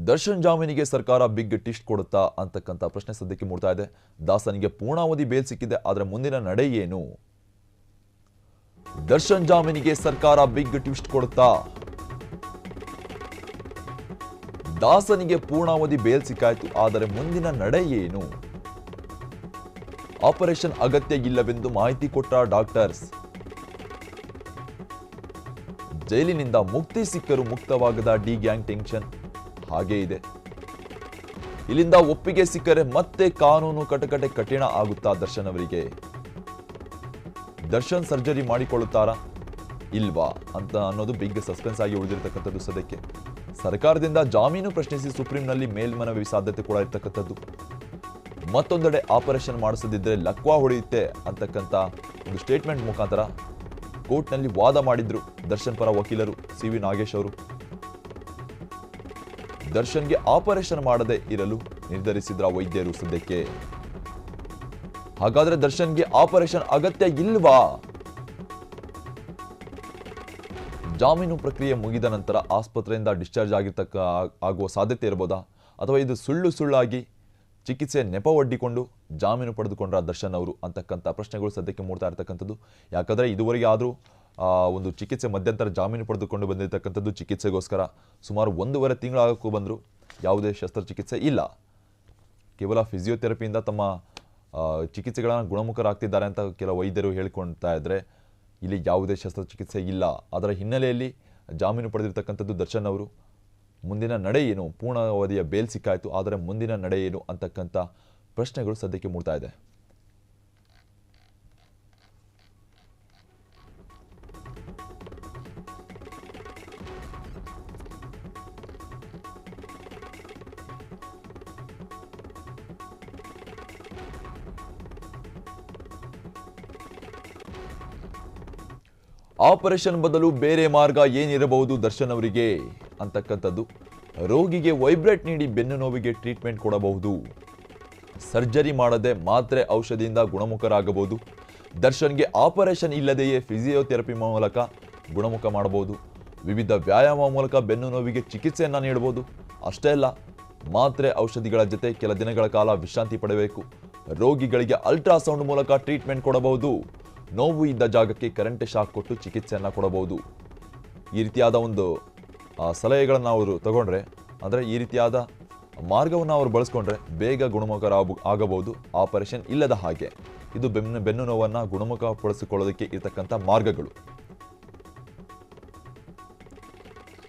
ದರ್ಶನ್ ಜಾಮೀನಿಗೆ ಸರ್ಕಾರ big test ಕೊಡುತ್ತಾ ಅಂತಕ್ಕಂಥ ಪ್ರಶ್ನೆ ಸದ್ಯಕ್ಕೆ ಮೂಡ್ತಾ ಇದೆ. ದಾಸನಿಗೆ ಪೂರ್ಣಾವಧಿ ಬೇಲ್ ಸಿಕ್ಕಿದೆ, ಆದರೆ ಮುಂದಿನ ನಡೆ ಏನು? ದರ್ಶನ್ ಜಾಮೀನಿಗೆ ಸರ್ಕಾರ ಬಿಗ್ ಟ್ವಿಸ್ಟ್ ಕೊಡುತ್ತಾ? ದಾಸನಿಗೆ ಪೂರ್ಣಾವಧಿ ಬೇಲ್ ಸಿಕ್ಕಾಯ್ತು, ಆದರೆ ಮುಂದಿನ ನಡೆ ಏನು? ಆಪರೇಷನ್ ಅಗತ್ಯ ಇಲ್ಲವೆಂದು ಮಾಹಿತಿ ಕೊಟ್ಟ ಡಾಕ್ಟರ್ಸ್. ಜೈಲಿನಿಂದ ಮುಕ್ತಿ ಸಿಕ್ಕರೂ ಮುಕ್ತವಾಗದ ಡಿ ಗ್ಯಾಂಗ್ ಟೆನ್ಷನ್ ಹಾಗೇ ಇದೆ. ಇಲ್ಲಿಂದ ಒಪ್ಪಿಗೆ ಸಿಕ್ಕರೆ ಮತ್ತೆ ಕಾನೂನು ಕಟಕಟೆ ಕಠಿಣ ಆಗುತ್ತಾ ದರ್ಶನ್ ಅವರಿಗೆ? ದರ್ಶನ್ ಸರ್ಜರಿ ಮಾಡಿಕೊಳ್ಳುತ್ತಾರಾ ಇಲ್ವಾ ಅಂತ ಅನ್ನೋದು ಬಿಗ್ ಸಸ್ಪೆನ್ಸ್ ಆಗಿ ಉಳಿದಿರತಕ್ಕಂಥದ್ದು. ಸದ್ಯಕ್ಕೆ ಸರ್ಕಾರದಿಂದ ಜಾಮೀನು ಪ್ರಶ್ನಿಸಿ ಸುಪ್ರೀಂನಲ್ಲಿ ಮೇಲ್ಮನವಿ ಸಾಧ್ಯತೆ ಕೂಡ ಇರತಕ್ಕಂಥದ್ದು. ಮತ್ತೊಂದೆಡೆ ಆಪರೇಷನ್ ಮಾಡಿಸದಿದ್ದರೆ ಲಕ್ವಾ ಹೊಡೆಯುತ್ತೆ ಅಂತಕ್ಕಂಥ ಒಂದು ಸ್ಟೇಟ್ಮೆಂಟ್ ಮುಖಾಂತರ ಕೋರ್ಟ್ನಲ್ಲಿ ವಾದ ಮಾಡಿದ್ರು ದರ್ಶನ್ ಪರ ವಕೀಲರು ಸಿ.ವಿ. ನಾಗೇಶ್ ಅವರು. ದರ್ಶನ್ಗೆ ಆಪರೇಷನ್ ಮಾಡದೆ ಇರಲು ನಿರ್ಧರಿಸಿದ್ರ ವೈದ್ಯರು ಸದ್ಯಕ್ಕೆ. ಹಾಗಾದ್ರೆ ದರ್ಶನ್ಗೆ ಆಪರೇಷನ್ ಅಗತ್ಯ ಇಲ್ವಾ? ಜಾಮೀನು ಪ್ರಕ್ರಿಯೆ ಮುಗಿದ ನಂತರ ಆಸ್ಪತ್ರೆಯಿಂದ ಡಿಸ್ಚಾರ್ಜ್ ಆಗುವ ಸಾಧ್ಯತೆ ಇರಬಹುದಾ, ಅಥವಾ ಇದು ಸುಳ್ಳಾಗಿ ಚಿಕಿತ್ಸೆ ನೆಪ ಒಡ್ಡಿಕೊಂಡು ಜಾಮೀನು ಪಡೆದುಕೊಂಡ್ರ ದರ್ಶನ್ ಅವರು ಅಂತಕ್ಕಂಥ ಪ್ರಶ್ನೆಗಳು ಸದ್ಯಕ್ಕೆ ಮೂಡ್ತಾ ಇರತಕ್ಕಂಥದ್ದು. ಯಾಕಂದ್ರೆ ಇದುವರೆಗೆ ಆದರೂ ಒಂದು ಚಿಕಿತ್ಸೆ ಮಧ್ಯಂತರ ಜಾಮೀನು ಪಡೆದುಕೊಂಡು ಬಂದಿರತಕ್ಕಂಥದ್ದು ಚಿಕಿತ್ಸೆಗೋಸ್ಕರ ಸುಮಾರು 1.5 ತಿಂಗಳಾಗಕ್ಕೂ ಬಂದರೂ ಯಾವುದೇ ಶಸ್ತ್ರಚಿಕಿತ್ಸೆ ಇಲ್ಲ. ಕೇವಲ ಫಿಸಿಯೋಥೆರಪಿಯಿಂದ ತಮ್ಮ ಚಿಕಿತ್ಸೆಗಳನ್ನು ಗುಣಮುಖರಾಗ್ತಿದ್ದಾರೆ ಅಂತ ಕೆಲ ವೈದ್ಯರು ಹೇಳಿಕೊಳ್ತಾ ಇದ್ರೆ, ಇಲ್ಲಿ ಯಾವುದೇ ಶಸ್ತ್ರಚಿಕಿತ್ಸೆ ಇಲ್ಲ. ಅದರ ಹಿನ್ನೆಲೆಯಲ್ಲಿ ಜಾಮೀನು ಪಡೆದಿರತಕ್ಕಂಥದ್ದು ದರ್ಶನ್ ಅವರು. ಮುಂದಿನ ನಡೆ ಏನು? ಪೂರ್ಣ ಅವಧಿಯ ಬೇಲ್ ಸಿಕ್ಕಾಯಿತು, ಆದರೆ ಮುಂದಿನ ನಡೆ ಏನು ಅಂತಕ್ಕಂಥ ಪ್ರಶ್ನೆಗಳು ಸದ್ಯಕ್ಕೆ ಮೂಡ್ತಾ ಇದೆ. ಆಪರೇಷನ್ ಬದಲು ಬೇರೆ ಮಾರ್ಗ ಏನಿರಬಹುದು ದರ್ಶನ್ ಅವರಿಗೆ ಅಂತಕ್ಕಂಥದ್ದು. ರೋಗಿಗೆ ವೈಬ್ರೇಟ್ ನೀಡಿ ಬೆನ್ನು ನೋವಿಗೆ ಟ್ರೀಟ್ಮೆಂಟ್ ಕೊಡಬಹುದು. ಸರ್ಜರಿ ಮಾಡದೆ ಮಾತ್ರೆ ಔಷಧಿಯಿಂದ ಗುಣಮುಖರಾಗಬಹುದು. ದರ್ಶನ್ಗೆ ಆಪರೇಷನ್ ಇಲ್ಲದೆಯೇ ಫಿಸಿಯೋಥೆರಪಿ ಮೂಲಕ ಗುಣಮುಖ ಮಾಡಬಹುದು. ವಿವಿಧ ವ್ಯಾಯಾಮ ಮೂಲಕ ಬೆನ್ನು ನೋವಿಗೆ ಚಿಕಿತ್ಸೆಯನ್ನು ನೀಡಬಹುದು. ಅಷ್ಟೇ ಅಲ್ಲ, ಮಾತ್ರೆ ಔಷಧಿಗಳ ಜೊತೆ ಕೆಲ ದಿನಗಳ ಕಾಲ ವಿಶ್ರಾಂತಿ ಪಡೆಯಬೇಕು. ರೋಗಿಗಳಿಗೆ ಅಲ್ಟ್ರಾಸೌಂಡ್ ಮೂಲಕ ಟ್ರೀಟ್ಮೆಂಟ್ ಕೊಡಬಹುದು. ನೋವು ಇದ್ದ ಜಾಗಕ್ಕೆ ಕರೆಂಟ್ ಶಾಕ್ ಕೊಟ್ಟು ಚಿಕಿತ್ಸೆಯನ್ನು ಕೊಡಬಹುದು. ಈ ರೀತಿಯಾದ ಒಂದು ಸಲಹೆಗಳನ್ನು ಅವರು ತಗೊಂಡ್ರೆ, ಅಂದರೆ ಈ ರೀತಿಯಾದ ಮಾರ್ಗವನ್ನು ಅವರು ಬಳಸ್ಕೊಂಡ್ರೆ ಬೇಗ ಆಗಬಹುದು ಆಪರೇಷನ್ ಇಲ್ಲದ ಹಾಗೆ. ಇದು ಬೆನ್ನು ನೋವನ್ನು ಗುಣಮುಖಪಡಿಸಿಕೊಳ್ಳೋದಕ್ಕೆ ಇರತಕ್ಕಂಥ ಮಾರ್ಗಗಳು.